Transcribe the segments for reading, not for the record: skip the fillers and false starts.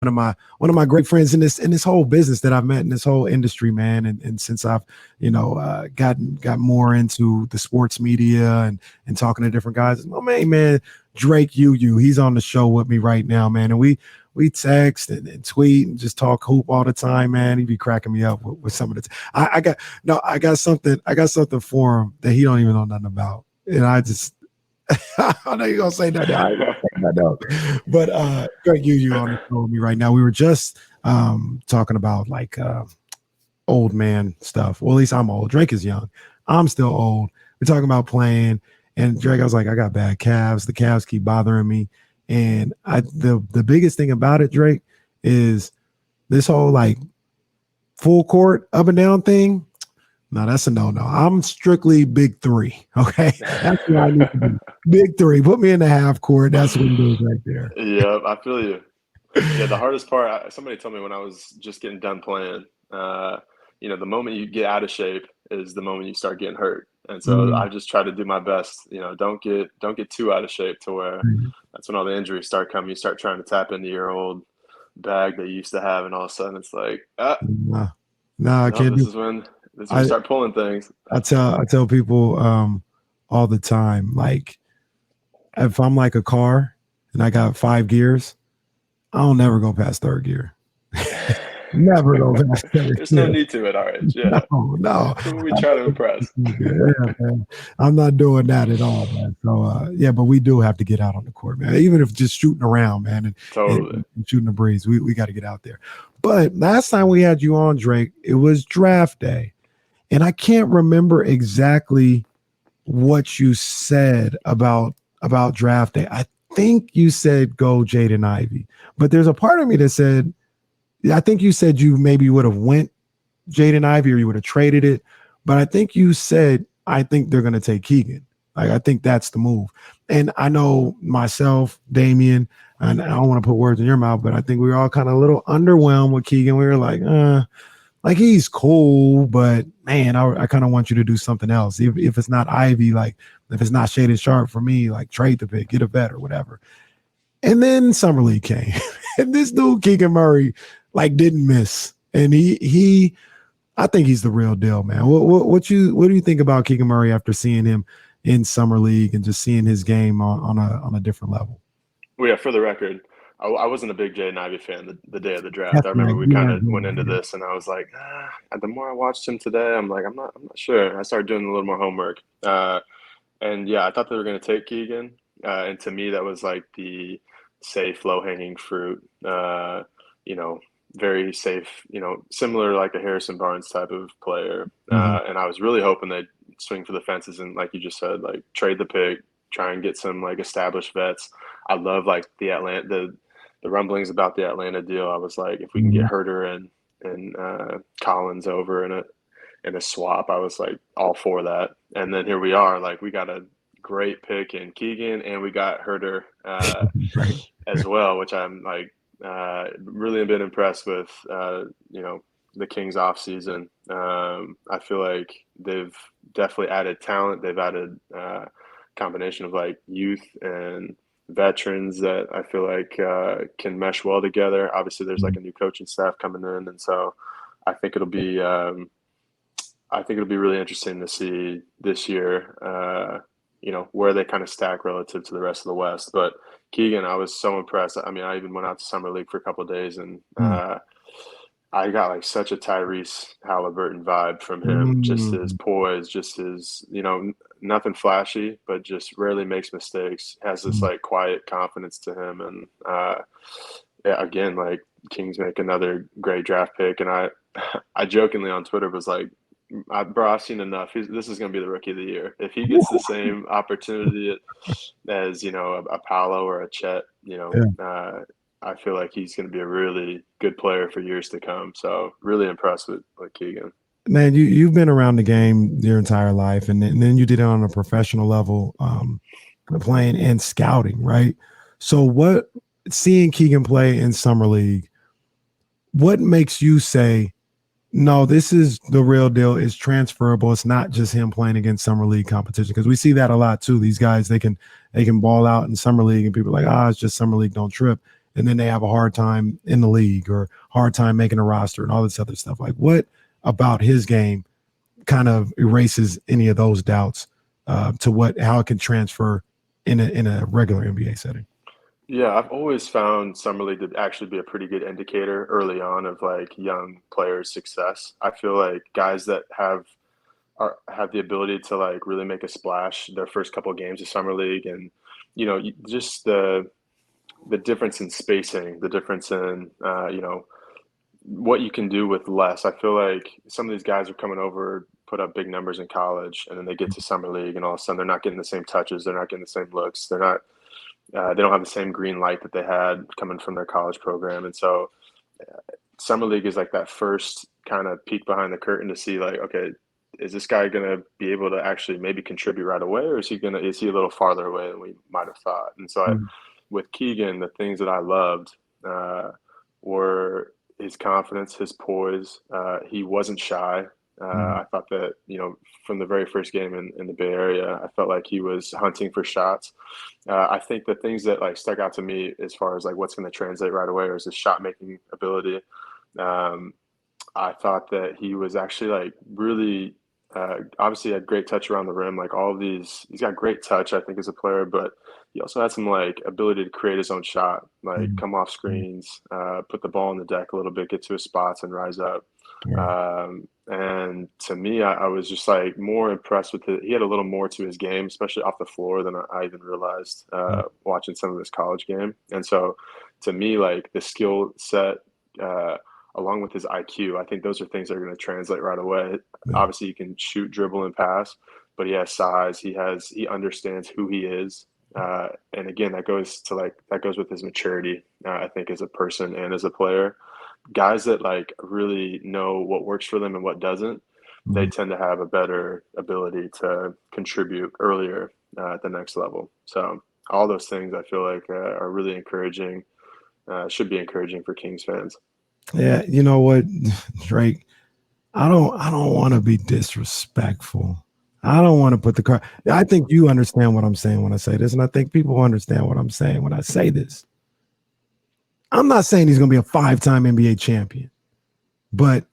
one of my great friends in this whole business that I've met in this whole industry, man. And since I've, got more into the sports media and talking to different guys, my main man, Drake he's on the show with me right now, man. And we text and tweet and just talk hoop all the time, man. He be cracking me up with some of the I got something for him that he don't even know nothing about. And I just I know you're gonna say that. I ain't gonna say that though. But Greg, you on the phone with me right now. We were just talking about like old man stuff. Well, at least I'm old. Drake is young. I'm still old. We're talking about playing, and Drake, I was like, I got bad calves. The calves keep bothering me, and the biggest thing about it, Drake, is this whole like full court up and down thing. No, that's a no. I'm strictly big three. Okay, that's what I need to be. Big three. Put me in the half court. That's what it is right there. Yeah, I feel you. Yeah, the hardest part. Somebody told me when I was just getting done playing. The moment you get out of shape is the moment you start getting hurt. And so I just try to do my best. Don't get too out of shape to where that's when all the injuries start coming. You start trying to tap into your old bag that you used to have, and all of a sudden it's like, I can't. This is when you start pulling things. I tell people all the time, like if I'm like a car and I got 5 gears, I don't never go past third gear. Never go past third gear. There's no need to at our age. Yeah. No. We try to impress. Yeah, I'm not doing that at all, man. So but we do have to get out on the court, man. Even if just shooting around, man, and shooting the breeze, we got to get out there. But last time we had you on, Drake, it was draft day. And I can't remember exactly what you said about draft day. I think you said go Jaden Ivey, but there's a part of me that said, I think you said you maybe would have went Jaden Ivey or you would have traded it. But I think you said, I think they're going to take Keegan. Like, I think that's the move. And I know myself, Damian, and I don't want to put words in your mouth, but I think we were all kind of a little underwhelmed with Keegan. We were like he's cool, but man, I kind of want you to do something else. If it's not Ivy, like if it's not Shaded Sharp for me, like trade the pick, get a vet or whatever. And then Summer League came, and this dude Keegan Murray like didn't miss, and he I think he's the real deal, man. What do you think about Keegan Murray after seeing him in Summer League and just seeing his game on a different level? Well, yeah, for the record, I wasn't a big Jaden Ivey fan the day of the draft. I remember we kind of went into this, and I was like, the more I watched him today, I'm like, I'm not sure. I started doing a little more homework, and yeah, I thought they were going to take Keegan, and to me, that was like the safe, low-hanging fruit. Very safe, similar like a Harrison Barnes type of player. And I was really hoping they'd swing for the fences and, like you just said, like trade the pick, try and get some like established vets. I love like the rumblings about the Atlanta deal. I was like, if we can get Herter and Collins over in a swap, I was like all for that. And then here we are, like we got a great pick in Keegan, and we got Herter as well, which I'm like really been impressed with. The Kings offseason. I feel like they've definitely added talent. They've added combination of like youth and veterans that I feel like can mesh well together. Obviously, there's like a new coaching staff coming in, and so I think it'll be really interesting to see this year. Where they kind of stack relative to the rest of the West. But Keegan, I was so impressed. I mean, I even went out to Summer League for a couple of days, and I got like such a Tyrese Halliburton vibe from him. Just his poise, just his, nothing flashy, but just rarely makes mistakes. Has this like quiet confidence to him, and again, like Kings make another great draft pick. And I jokingly on Twitter was like, I've seen enough. This is going to be the rookie of the year. If he gets the same opportunity as, a Paolo or a Chet, I feel like he's going to be a really good player for years to come. So really impressed with Keegan. Man, you've been around the game your entire life, and then you did it on a professional level, playing and scouting, right? So seeing Keegan play in Summer League, what makes you say, no, this is the real deal. It's transferable. It's not just him playing against Summer League competition, because we see that a lot too. These guys, they can ball out in Summer League, and people are like, it's just Summer League, don't trip. and then they have a hard time in the league or hard time making a roster and all this other stuff. Like, what about his game kind of erases any of those doubts to how it can transfer in a regular NBA setting? Yeah, I've always found summer league to actually be a pretty good indicator early on of like young players' success. I feel like guys that have the ability to like really make a splash their first couple of games of summer league, and just the difference in spacing, the difference in what you can do with less. I feel like some of these guys are coming over, put up big numbers in college, and then they get to summer league, and all of a sudden they're not getting the same touches, they're not getting the same looks, they don't have the same green light that they had coming from their college program, and so summer league is like that first kind of peek behind the curtain to see like, okay, is this guy going to be able to actually maybe contribute right away, or is he a little farther away than we might have thought? And so with Keegan, the things that I loved were his confidence, his poise. He wasn't shy. I thought that, from the very first game in the Bay Area, I felt like he was hunting for shots. I think the things that like stuck out to me as far as like what's going to translate right away is his shot making ability. I thought that he was actually like really obviously had great touch around the rim. Like all of these, he's got great touch, I think, as a player, but he also had some like ability to create his own shot, like come off screens, put the ball on the deck a little bit, get to his spots and rise up. And to me, I was just like more impressed with it. He had a little more to his game, especially off the floor, than I even realized watching some of his college game. And so to me, like the skill set, along with his IQ, I think those are things that are going to translate right away. Obviously, he can shoot, dribble, and pass, but he has size. He understands who he is. And again, that goes with his maturity, I think, as a person and as a player. Guys that like really know what works for them and what doesn't, they tend to have a better ability to contribute earlier at the next level. So all those things I feel like are really encouraging, should be encouraging for Kings fans. Yeah, you know what, Drake? I don't want to be disrespectful. I don't want to put the car. I think you understand what I'm saying when I say this, and I think people understand what I'm saying when I say this. I'm not saying he's going to be a 5-time NBA champion, but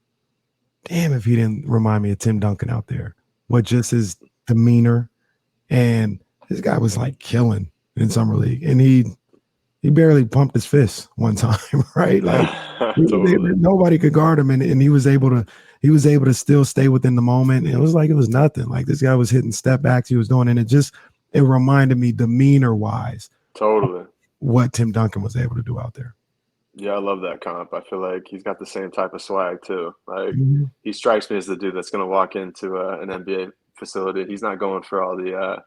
damn if he didn't remind me of Tim Duncan out there. What just his demeanor, and this guy was like killing in summer league, and he barely pumped his fist one time, right? Like Totally. nobody could guard him, and he was able to still stay within the moment. It was like it was nothing. Like this guy was hitting step backs, he was doing, and it reminded me demeanor wise, Totally, what Tim Duncan was able to do out there. Yeah, I love that comp. I feel like he's got the same type of swag too. Like he strikes me as the dude that's going to walk into an NBA facility. He's not going for all the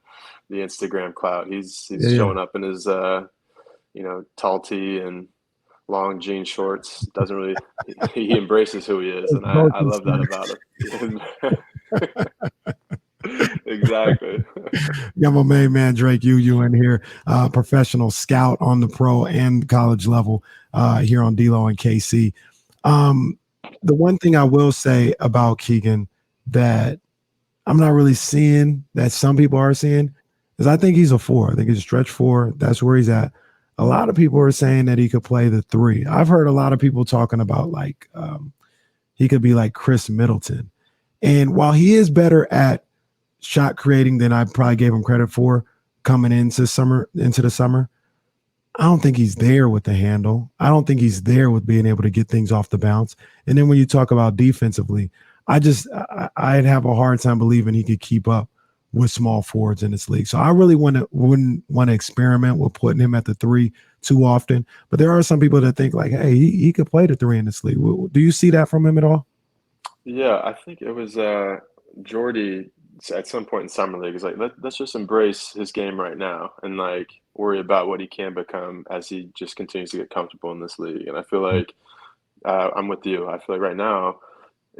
Instagram clout. He's showing up in his tall tee and long jean shorts. Doesn't really he embraces who he is, and I love that about him. Exactly. Yeah, my main man Drake, you in here, professional scout on the pro and college level here on D-Lo and KC. The one thing I will say about Keegan that I'm not really seeing that some people are seeing is I think he's a 4. I think he's a stretch 4. That's where he's at. A lot of people are saying that he could play the 3. I've heard a lot of people talking about like he could be like Chris Middleton. And while he is better at shot creating than I probably gave him credit for coming into the summer, I don't think he's there with the handle. I don't think he's there with being able to get things off the bounce. And then when you talk about defensively, I'd have a hard time believing he could keep up with small forwards in this league. So I really wouldn't want to experiment with putting him at the 3 too often. But there are some people that think like, hey, he could play the 3 in this league. Do you see that from him at all? Yeah, I think it was Jordy at some point in summer league is like, let's just embrace his game right now and like worry about what he can become as he just continues to get comfortable in this league. And I feel like I'm with you. I feel like right now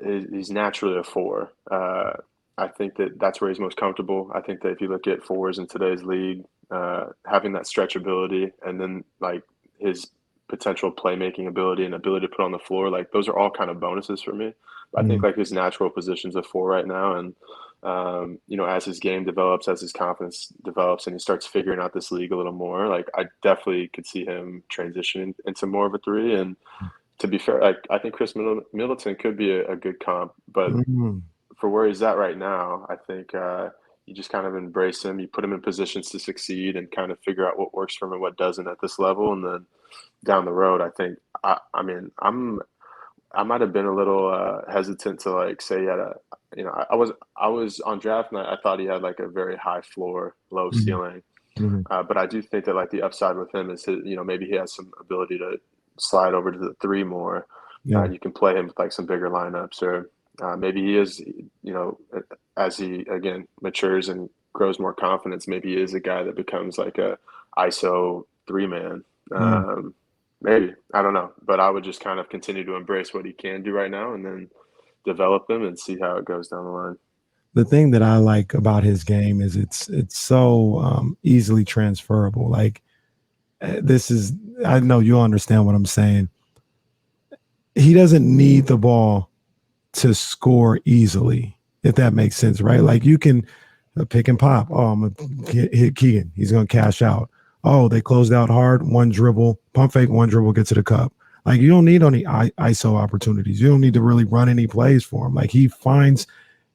he's naturally a 4. I think that's where he's most comfortable. I think that if you look at 4s in today's league, having that stretchability and then like his potential playmaking ability and ability to put on the floor, like those are all kind of bonuses for me. But I think like his natural position's a 4 right now, and as his game develops, as his confidence develops, and he starts figuring out this league a little more, like I definitely could see him transitioning into more of a 3. And to be fair, I think Chris Middleton could be a good comp, but for where he's at right now, I think you just kind of embrace him. You put him in positions to succeed and kind of figure out what works for him and what doesn't at this level. And then down the road, I think, I might have been a little hesitant to like say I was on draft night. I thought he had like a very high floor, low ceiling. But I do think that like the upside with him is maybe he has some ability to slide over to the 3 more. You can play him with like some bigger lineups, or maybe he is, as he again matures and grows more confidence, maybe he is a guy that becomes like a ISO 3-man. Maybe, I don't know, but I would just kind of continue to embrace what he can do right now and then develop him and see how it goes down the line. The thing that I like about his game is it's so easily transferable. Like I know you'll understand what I'm saying. He doesn't need the ball to score easily, if that makes sense, right? Like you can pick and pop. Oh, I'm gonna hit Keegan. He's gonna cash out. Oh, they closed out hard. One dribble, pump fake, one dribble, get to the cup. Like you don't need any ISO opportunities. You don't need to really run any plays for him. Like he finds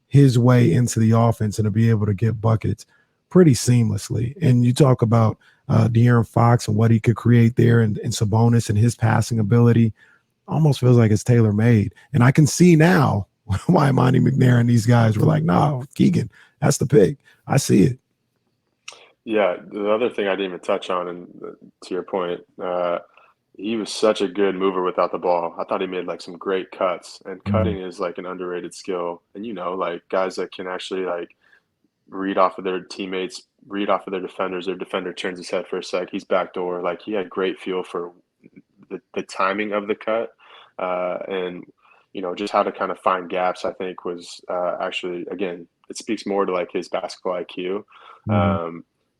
his way into the offense and to be able to get buckets pretty seamlessly. And you talk about De'Aaron Fox and what he could create there, and Sabonis and his passing ability. Almost feels like it's tailor-made. And I can see now why Monty McNair and these guys were like, no, Keegan, that's the pick. I see it. Yeah, the other thing I didn't even touch on, and to your point, he was such a good mover without the ball. I thought he made like some great cuts, and cutting is like an underrated skill. And like guys that can actually like read off of their teammates, read off of their defenders. Their defender turns his head for a sec, he's backdoor. Like he had great feel for the timing of the cut, and just how to kind of find gaps. I think was actually, again, it speaks more to like his basketball IQ.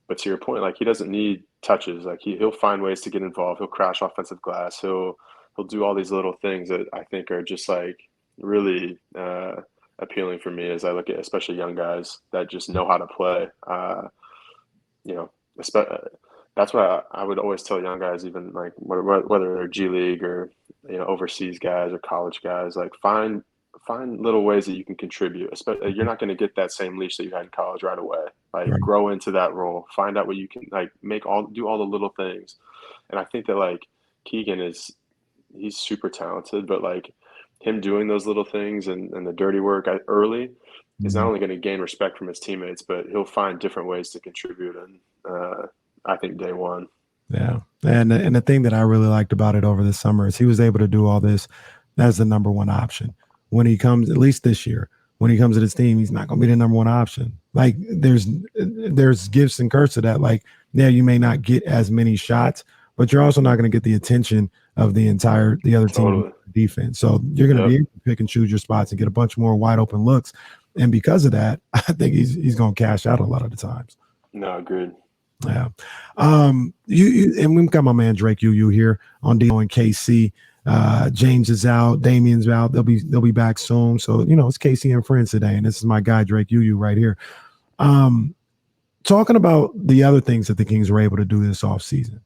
But to your point, like he doesn't need touches. Like he'll find ways to get involved. He'll crash offensive glass. He'll do all these little things that I think are just like really appealing for me as I look at especially young guys that just know how to play. That's why I would always tell young guys, even like whether they're G League or overseas guys or college guys, like find little ways that you can contribute. Especially, you're not going to get that same leash that you had in college right away. Like grow into that role. Find out what you can like do all the little things. And I think that like Keegan he's super talented, but like him doing those little things and the dirty work early is not only going to gain respect from his teammates, but he'll find different ways to contribute. And I think day one. Yeah. And the thing that I really liked about it over the summer is he was able to do all this as the number one option. When he comes, at least this year, when he comes to this team, he's not going to be the number one option. Like there's gifts and curse to that. Like, yeah, you may not get as many shots, but you're also not going to get the attention of the other team defense. So you're going to be able to pick and choose your spots and get a bunch more wide open looks. And because of that, I think he's going to cash out a lot of the times. No, agreed. Yeah. You and we've got my man Drake UU here on D and KC. James is out, Damien's out. They'll be back soon. So it's KC and friends today, and this is my guy Drake UU right here. Talking about the other things that the Kings were able to do this offseason,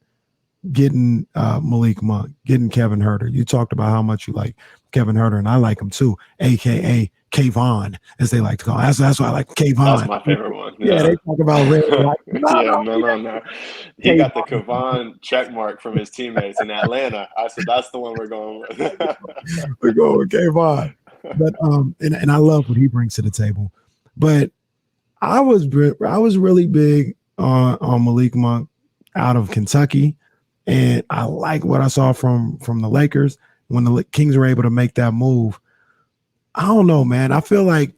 getting Malik Monk, getting Kevin Huerter. You talked about how much you like Kevin Huerter, and I like him too, aka Kayvon, as they like to call him. That's why I like Kayvon. That's my favorite one. Yeah, they talk about red. Like, no. He got the Kayvon check mark from his teammates in Atlanta. I said that's the one we're going with. We're going with Kayvon. But and I love what he brings to the table. But I was really big on Malik Monk out of Kentucky, and I like what I saw from the Lakers when the Kings were able to make that move. I don't know, man. I feel like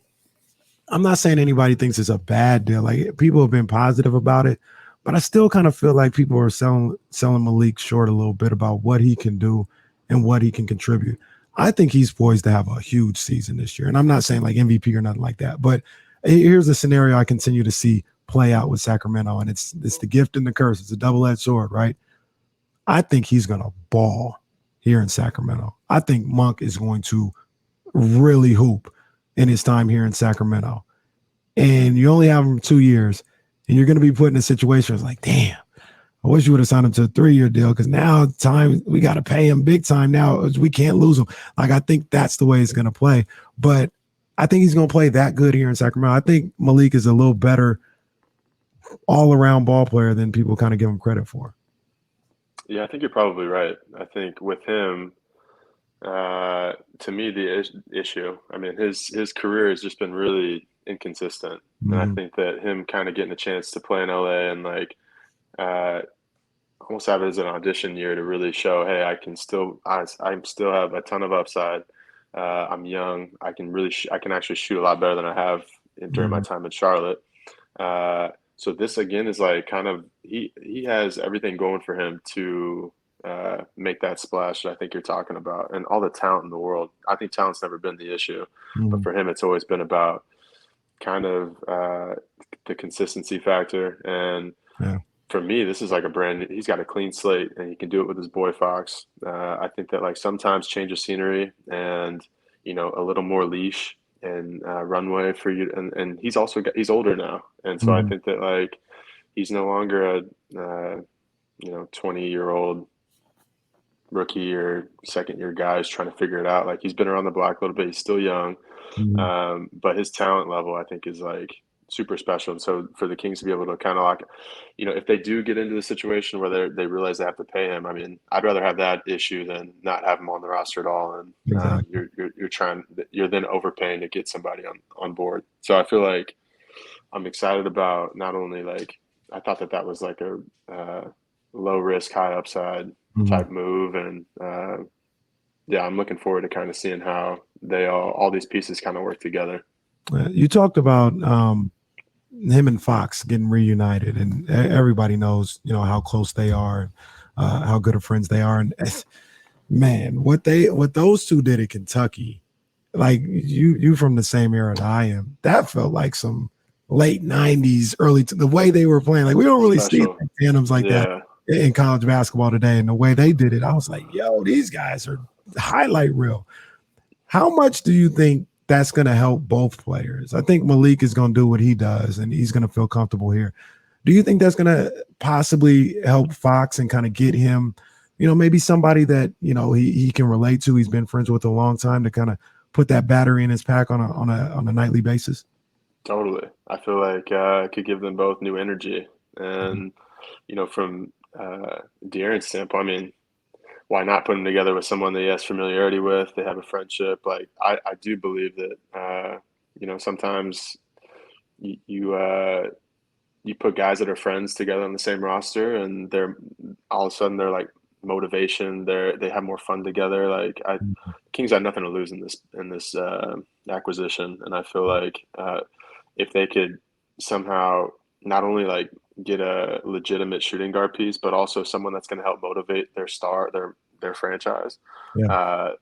I'm not saying anybody thinks it's a bad deal. Like people have been positive about it, but I still kind of feel like people are selling Malik short a little bit about what he can do and what he can contribute. I think he's poised to have a huge season this year. And I'm not saying like MVP or nothing like that, but here's a scenario I continue to see play out with Sacramento, and it's the gift and the curse. It's a double-edged sword, right? I think he's going to ball here in Sacramento. I think Monk is going to really hoop in his time here in Sacramento. And you only have him 2 years, and you're going to be put in a situation where it's like, damn, I wish you would have signed him to a 3-year deal, because now we got to pay him big time now. We can't lose him. Like, I think that's the way it's going to play. But I think he's going to play that good here in Sacramento. I think Malik is a little better all-around ball player than people kind of give him credit for. Yeah, I think you're probably right. I think with him, to me, the issue, I mean, his career has just been really inconsistent. Mm-hmm. And I think that him kind of getting a chance to play in LA and like almost have it as an audition year to really show, hey, I still have a ton of upside. I'm young. I can actually shoot a lot better than I have during my time in Charlotte. So this again is like kind of he has everything going for him to make that splash that I think you're talking about, and all the talent in the world. I think talent's never been the issue, but for him, it's always been about kind of the consistency factor. And for me, this is like he's got a clean slate, and he can do it with his boy Fox. I think that like sometimes change of scenery and a little more leash and runway for you, and he's he's older now, and so I think that like he's no longer a 20-year-old rookie or second-year guy who's trying to figure it out. Like, he's been around the block a little bit. He's still young, but his talent level, I think, is like super special. And so for the Kings to be able to kind of like, if they do get into the situation where they realize they have to pay him, I mean, I'd rather have that issue than not have him on the roster at all. And you're then overpaying to get somebody on board. So I feel like I'm excited about not only like, I thought that was like a low risk, high upside type move. And I'm looking forward to kind of seeing how all these pieces kind of work together. You talked about him and Fox getting reunited, and everybody knows, how close they are, how good of friends they are. And man, what those two did at Kentucky, like you from the same era that I am, that felt like some late 90s, the way they were playing. Like, we don't really see tandems like that in college basketball today. And the way they did it, I was like, yo, these guys are highlight reel. How much do you think that's going to help both players? I think Malik is going to do what he does, and he's going to feel comfortable here. Do you think that's going to possibly help Fox and kind of get him, maybe somebody that, he can relate to, he's been friends with a long time, to kind of put that battery in his pack on a nightly basis? Totally. I feel like it could give them both new energy. And, from De'Aaron's standpoint, I mean, why not put them together with someone that he has familiarity with? They have a friendship. Like, I do believe that, sometimes you put guys that are friends together on the same roster, and they're all of a sudden they're like motivation. They have more fun together. Like, Kings had nothing to lose in this acquisition, and I feel like if they could somehow not only like get a legitimate shooting guard piece, but also someone that's going to help motivate their franchise.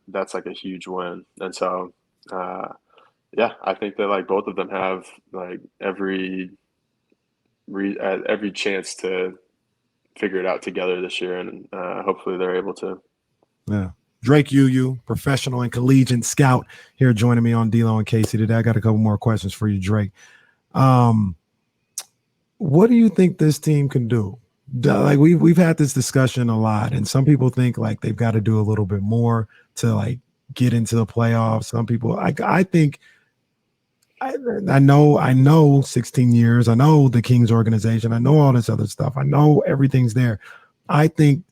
That's like a huge win. And so, I think that like both of them have like every chance to figure it out together this year, and hopefully they're able to. Yeah. Drake Yu, professional and collegiate scout, here joining me on D-Lo and Casey today. I got a couple more questions for you, Drake. What do you think this team can do? Like, we've had this discussion a lot, and some people think like they've got to do a little bit more to like get into the playoffs. Some people, I think, I know 16 years. I know the Kings organization. I know all this other stuff. I know everything's there. I think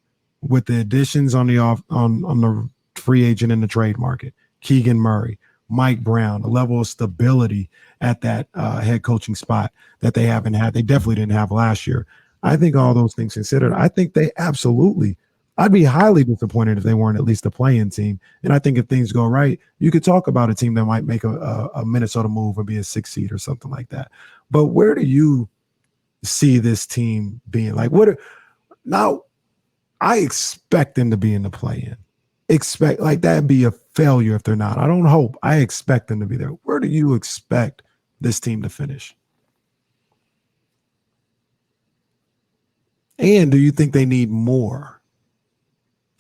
with the additions on the free agent and the trade market, Keegan Murray, Mike Brown, a level of stability at that head coaching spot that they haven't had. They definitely didn't have last year. I think all those things considered, I think they absolutely, I'd be highly disappointed if they weren't at least a play-in team. And I think if things go right, you could talk about a team that might make a Minnesota move or be a 6 seed or something like that. But where do you see this team being? Like, now I expect them to be in the play-in. Expect like that'd be a failure if they're not. I don't hope. I expect them to be there. Where do you expect this team to finish? And do you think they need more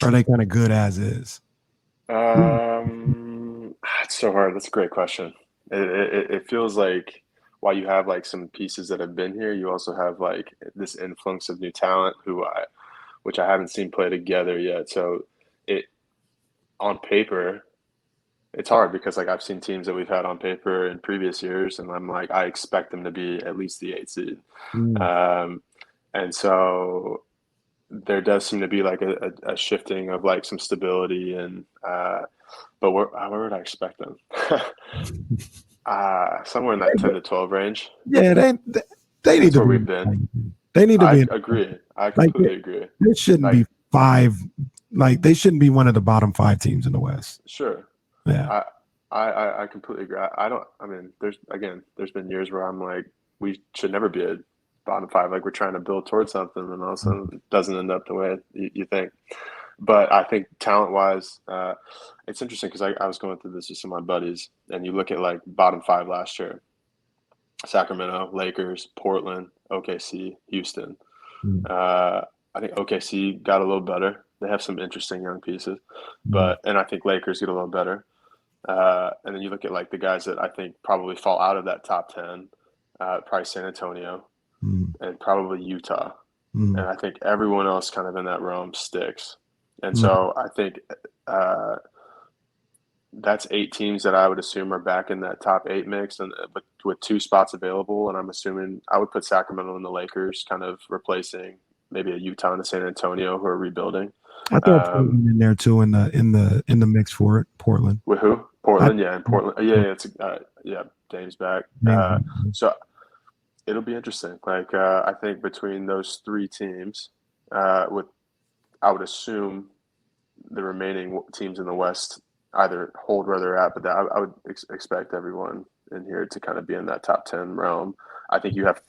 Or are they kind of good as is? It's so hard. That's a great question. It feels like while you have like some pieces that have been here, you also have like this influx of new talent which I haven't seen play together yet. So it on paper, it's hard because like I've seen teams that we've had on paper in previous years, and I'm like I expect them to be at least the 8th seed. Mm. Um, and so there does seem to be like a shifting of like some stability and but where would I expect them? Somewhere in that 10 to 12 range. Yeah, they need That's to where be. we've been. They need to I be agree. I like completely agree. there shouldn't Like, be 5. Like they shouldn't be one of the bottom 5 teams in the West. sure. Yeah. I I completely agree. I don't. I mean, there's been years where I'm like, we should never be a bottom 5. Like we're trying to build towards something, and all of a sudden it doesn't end up the way you think. But I think talent wise, it's interesting because I was going through this with some of my buddies, and you look at like bottom 5 last year: Sacramento, Lakers, Portland, OKC, Houston. Mm. I think OKC got a little better. They have some interesting young pieces, Mm. and I think Lakers get a little better. And then you look at like the guys that I think probably fall out of that top 10, probably San Antonio Mm. and probably Utah. And Mm. I think everyone else kind of in that realm sticks. And Mm. so I think uh, that's 8 teams that I would assume are back in that top 8 mix, and with 2 spots available. And I'm assuming I would put Sacramento and the Lakers kind of replacing maybe a Utah and a San Antonio who are rebuilding. I throw Um, Portland in there too in the mix for it. Portland. with who? I Portland, yeah, and Portland, yeah, it's yeah, Dame's back. So it'll be interesting. Like I think between those 3 teams, with I would assume the remaining teams in the West either hold where they're at, but I would expect everyone in here to kind of be in that top 10 realm. I think you have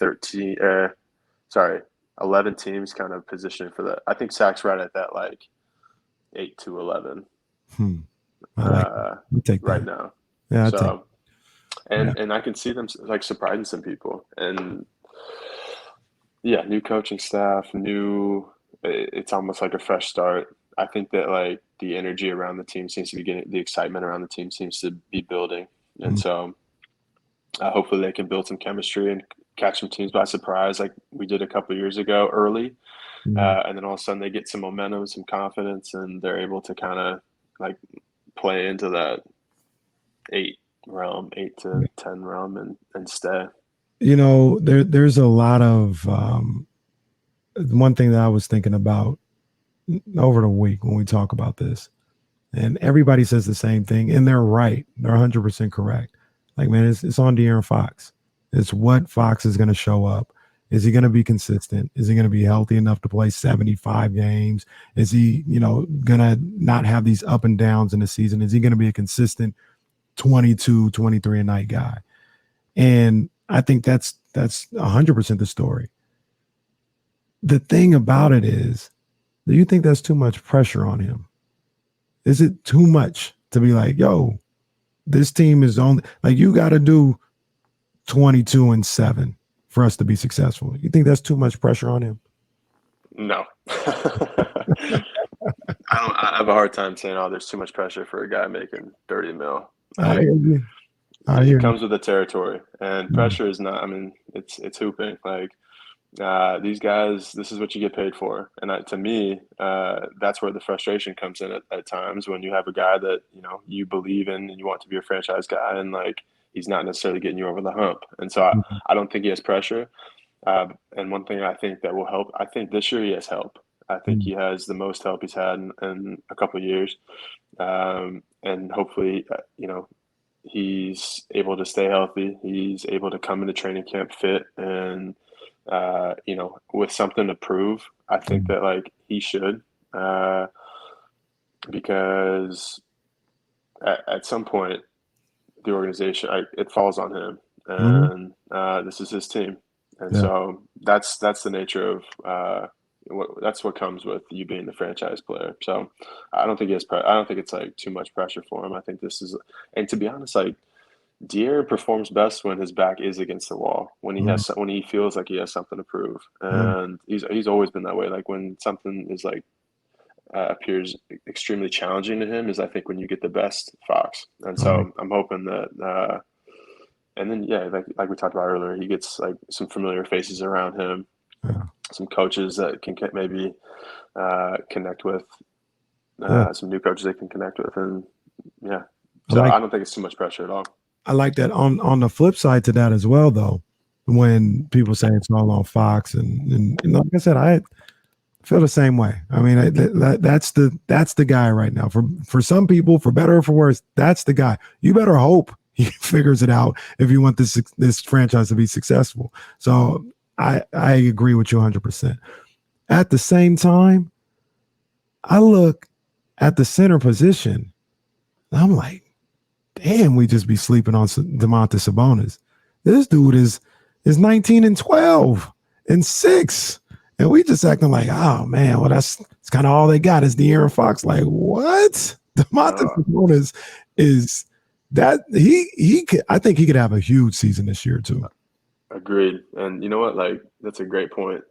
11 teams kind of positioned for that. I think Sac's right at that like 8 to 11 Hmm. I like that. You take right that. now. Yeah, I take. So Yeah. and I can see them like surprising some people. And yeah, new coaching staff, it's almost like a fresh start. I think that like the energy around the team seems to be getting the excitement around the team seems to be building. And Mm. so hopefully they can build some chemistry and catch some teams by surprise like we did a couple years ago early. Mm. And then all of a sudden they get some momentum, some confidence, and they're able to kind of like play into that 8 to 10 realm and stay. There's a lot of one thing that I was thinking about over the week when we talk about this, and everybody says the same thing, and they're right. They're 100% correct. Like, man, it's on De'Aaron Fox. It's what Fox is going to show up. Is he going to be consistent? Is he going to be healthy enough to play 75 games? Is he, going to not have these up and downs in the season? Is he going to be a consistent 22, 23 a night guy? And I think that's 100% the story. The thing about it is, do you think that's too much pressure on him? Is it too much to be like, yo, this team is only like you got to do 22-7 for us to be successful? You think that's too much pressure on him? No. I have a hard time saying, oh, there's too much pressure for a guy making 30 mil. I Like, hear you. it comes with the territory, and Mm. pressure is not. I mean, it's hooping. Like these guys, this is what you get paid for, and to me, that's where the frustration comes in at times when you have a guy that you believe in and you want to be a franchise guy, and like he's not necessarily getting you over the hump. And so I don't think he has pressure. And one thing I think that will help, I think this year he has help. I think Mm. he has the most help he's had in a couple of years, and hopefully, he's able to stay healthy. He's able to come into training camp fit and, with something to prove. I think Mm. that like he should, because at some point the organization, it falls on him, Mhm. and this is his team, and Yeah. so that's the nature of that's what comes with you being the franchise player. So I don't think I don't think it's like too much pressure for him. I think this is, and to be honest, like De'Aaron performs best when his back is against the wall, Mhm. when he feels like he has something to prove, Yeah. and he's always been that way. Like when something is like appears extremely challenging to him is I think when you get the best Fox. And so I'm hoping that and then like we talked about earlier, he gets like some familiar faces around him, some coaches that can maybe connect with, some new coaches they can connect with, and so I don't think it's too much pressure at all. I like that. On the flip side to that as well, though, when people say it's all on Fox, and like I said, I feel the same way. I mean, that's the guy right now. For some people, for better or for worse, that's the guy. You better hope he figures it out if you want this franchise to be successful. So I agree with you 100%. At the same time, I look at the center position, and I'm like, damn, we just be sleeping on Domantas Sabonis. This dude is 19 and 12 and 6. And we just acting like, oh man, well, it's kind of all they got is De'Aaron Fox. Like, what? Domantas Sabonis is that I think he could have a huge season this year too. Agreed. And you know what? Like, that's a great point.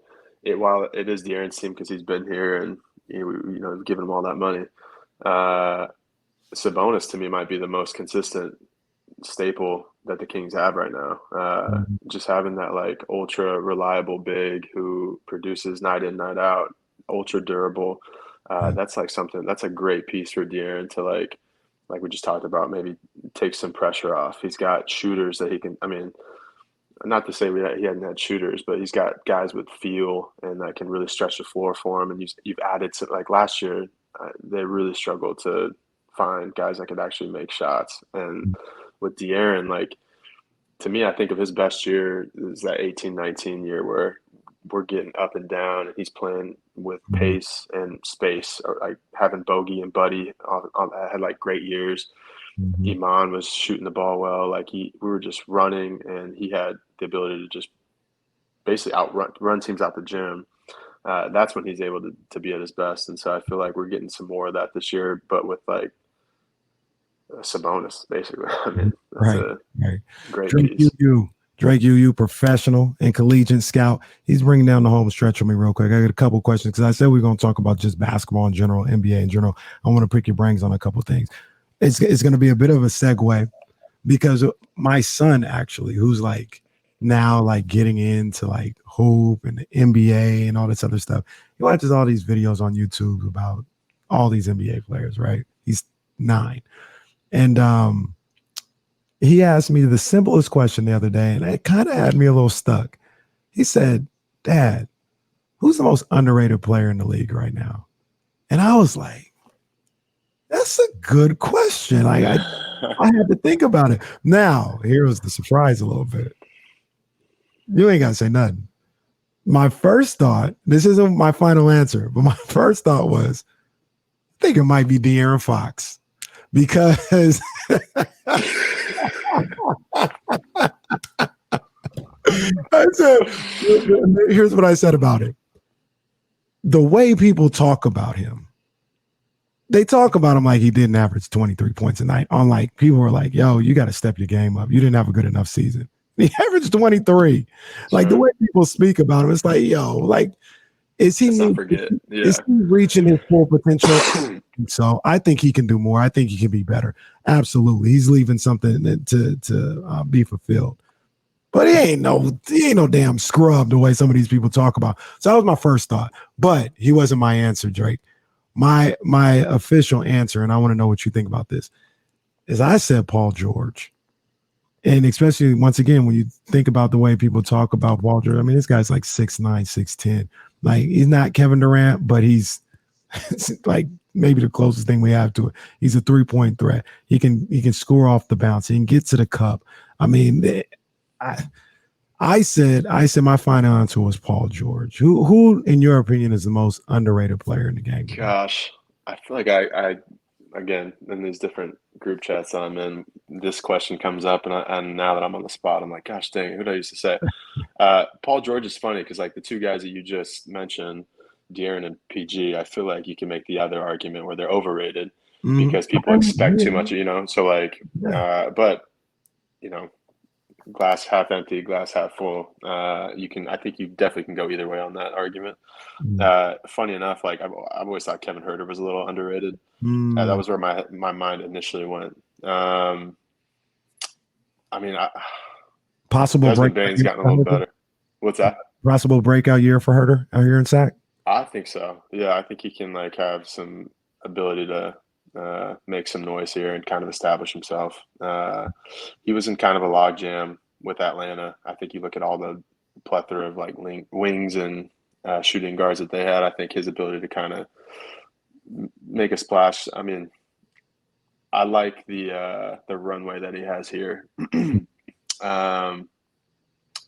While it is De'Aaron's team because he's been here and we've given him all that money. Sabonis to me might be the most consistent staple that the Kings have right now. Just having that like ultra reliable big who produces night in, night out, ultra durable. That's like that's a great piece for De'Aaron to like we just talked about, maybe take some pressure off. He's got shooters that he can, I mean, not to say he hadn't had shooters, but he's got guys with feel and that can really stretch the floor for him. And you've added some, like last year, they really struggled to find guys that could actually make shots. And with De'Aaron, like, to me, I think of his best year is that 18-19 year where we're getting up and down and he's playing with pace and space, or like having Bogey and Buddy had like great years. Iman was shooting the ball well. Like we were just running, and he had the ability to just basically run teams out the gym. That's when he's able to be at his best. And so I feel like we're getting some more of that this year, but with like Sabonis, basically. I mean, that's a great piece. Drake, you professional and collegiate scout. He's bringing down the home stretch for me real quick. I got a couple questions because I said we're going to talk about just basketball in general, NBA in general. I want to pick your brains on a couple things. It's going to be a bit of a segue because my son actually, who's like now like getting into like hoop and the NBA and all this other stuff, he watches all these videos on YouTube about all these NBA players, right? He's 9. And he asked me the simplest question the other day, and it kind of had me a little stuck. He said, Dad, who's the most underrated player in the league right now? And I was like, that's a good question. Like I had to think about it. Now, here was the surprise a little bit. You ain't got to say nothing. My first thought, this isn't my final answer, but my first thought was, I think it might be De'Aaron Fox. Because I said, here's what I said about it. The way people talk about him, they talk about him like he didn't average 23 points a night. On like, people were like, yo, you got to step your game up. You didn't have a good enough season. He averaged 23. Like the way people speak about him, it's like, yo, like, is he reaching his full potential? So I think he can do more. I think he can be better. Absolutely. He's leaving something to be fulfilled. But he ain't no damn scrub the way some of these people talk about. So that was my first thought. But he wasn't my answer, Drake. My official answer, and I want to know what you think about this, is I said Paul George. And especially, once again, when you think about the way people talk about Paul George, I mean, this guy's like 6'9", 6'10". Like, he's not Kevin Durant, but he's like maybe the closest thing we have to it. He's a 3-point threat. He can score off the bounce. He can get to the cup. I mean, I said my final answer was Paul George. Who in your opinion is the most underrated player in the game? Gosh, I feel like I again, in these different group chats I'm in, this question comes up, and now that I'm on the spot, I'm like, gosh dang, who did I used to say? Paul George is funny because like the two guys that you just mentioned, De'Aaron and PG, I feel like you can make the other argument where they're overrated because people expect too much, So like, but glass half empty, glass half full. I think you definitely can go either way on that argument. Funny enough, like I've always thought Kevin Huerter was a little underrated. That was where my mind initially went. I mean, Possible Desmond breakout Bane's year gotten a for little Huerter? better. What's that? Possible breakout year for Huerter out here in Sac? I think so. Yeah, I think he can like have some ability to make some noise here and kind of establish himself. He was in kind of a logjam with Atlanta. I think you look at all the plethora of like wings and shooting guards that they had. I think his ability to kind of make a splash. I mean, I like the runway that he has here.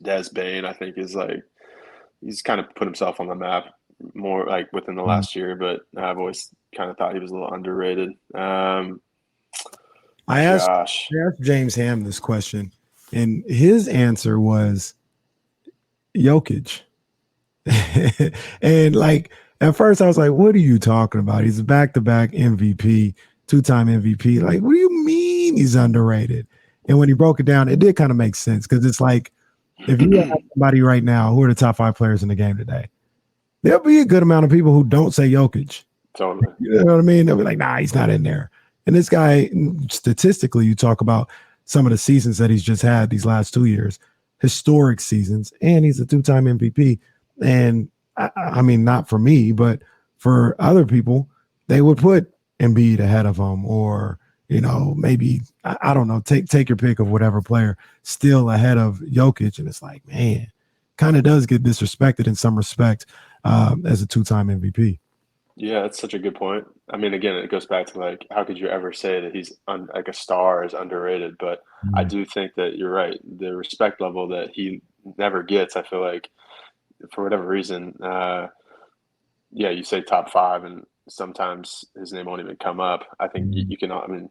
Des Bane, I think, is like he's kind of put himself on the map more like within the last year, but I've always kind of thought he was a little underrated. I asked James Ham this question, and his answer was Jokic. And like at first, I was like, "What are you talking about? He's a back-to-back MVP, two-time MVP. Like, what do you mean he's underrated?" And when he broke it down, it did kind of make sense because it's like if you have somebody right now who are the top 5 players in the game today, there'll be a good amount of people who don't say Jokic. Totally. You know what I mean? They'll be like, nah, he's not in there. And this guy, statistically, you talk about some of the seasons that he's just had these last 2 years, historic seasons, and he's a 2-time MVP. And I mean, not for me, but for other people, they would put Embiid ahead of him, or maybe I don't know, take your pick of whatever player still ahead of Jokic. And it's like, man, kind of does get disrespected in some respect as a 2-time MVP. Yeah, that's such a good point. I mean, again, it goes back to like, how could you ever say that he's like a star is underrated? But I do think that you're right. The respect level that he never gets, I feel like, for whatever reason, you say top 5, and sometimes his name won't even come up. I think you can. I mean,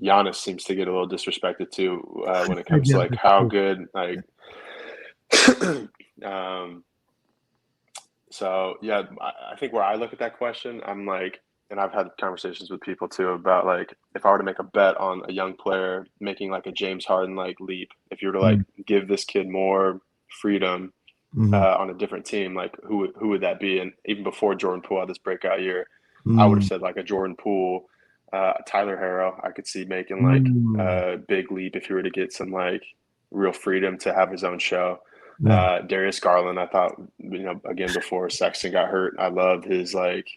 Giannis seems to get a little disrespected too when it comes to like how good like. So yeah, I think where I look at that question, I'm like, and I've had conversations with people too about like if I were to make a bet on a young player making like a James Harden like leap, if you were to like give this kid more freedom on a different team, like who would that be? And even before Jordan Poole had this breakout year, I would have said like a Jordan Poole, Tyler Herro. I could see making like a big leap if he were to get some like real freedom to have his own show. Darius Garland, I thought, again, before Sexton got hurt, I loved his like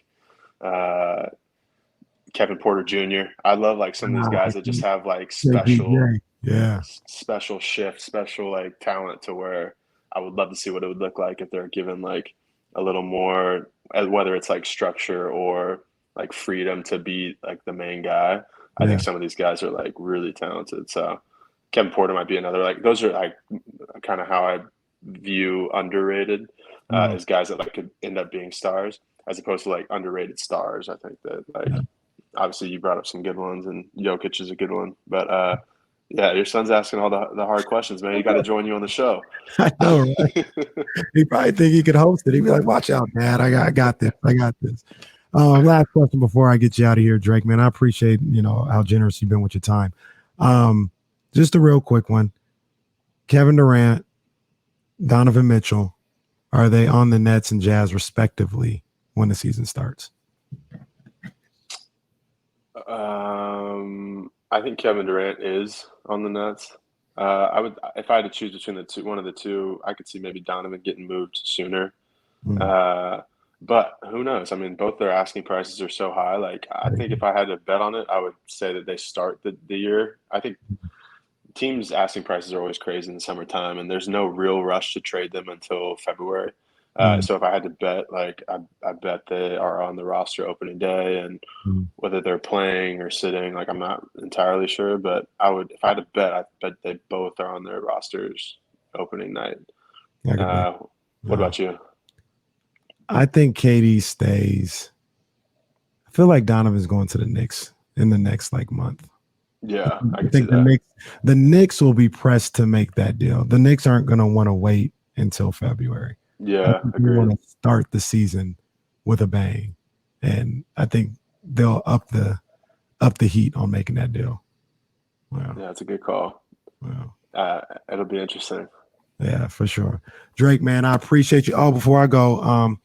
Kevin Porter Jr. I love like some of these guys that just have like special shift, special like talent to where I would love to see what it would look like if they're given like a little more, whether it's like structure or like freedom to be like the main guy. I think some of these guys are like really talented. So Kevin Porter might be another, like those are like kind of how I view underrated as guys that like could end up being stars as opposed to like underrated stars. I think that like obviously you brought up some good ones and Jokic is a good one, but your son's asking all the hard questions, man. You got to join you on the show. I know, right? He probably think he could host it. He'd be like, watch out, Dad. I got this. Last question before I get you out of here, Drake, man. I appreciate, how generous you've been with your time. Just a real quick one. Kevin Durant, Donovan Mitchell, are they on the Nets and Jazz respectively when the season starts? I think Kevin Durant is on the Nets. I would, if I had to choose between one of the two, I could see maybe Donovan getting moved sooner. But who knows? I mean, both their asking prices are so high. Like, I think if I had to bet on it, I would say that they start the year. I think teams' asking prices are always crazy in the summertime, and there's no real rush to trade them until February. So if I had to bet, like I bet they are on the roster opening day, and whether they're playing or sitting, like I'm not entirely sure. But if I had to bet, I bet they both are on their rosters opening night. What about you? I think KD stays. I feel like Donovan's going to the Knicks in the next like month. Yeah, I think the Knicks will be pressed to make that deal. The Knicks aren't going to want to wait until February. Yeah, they want to start the season with a bang, and I think they'll up the heat on making that deal. Wow. Yeah, that's a good call. Wow. It'll be interesting. Yeah, for sure. Drake, man, I appreciate you. Oh, before I go,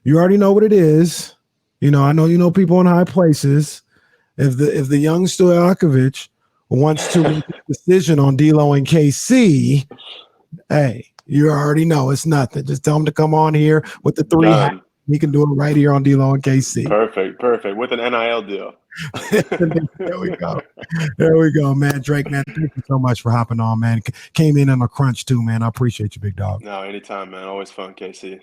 you already know what it is. I know you know people in high places. If the young Stojakovic wants to make a decision on D'Lo and KC, hey, you already know it's nothing. Just tell him to come on here with the 3 hats. He can do it right here on D'Lo and KC. Perfect. With an NIL deal. There we go. There we go, man. Drake, man, thank you so much for hopping on, man. Came in a crunch too, man. I appreciate you, big dog. No, anytime, man. Always fun, KC.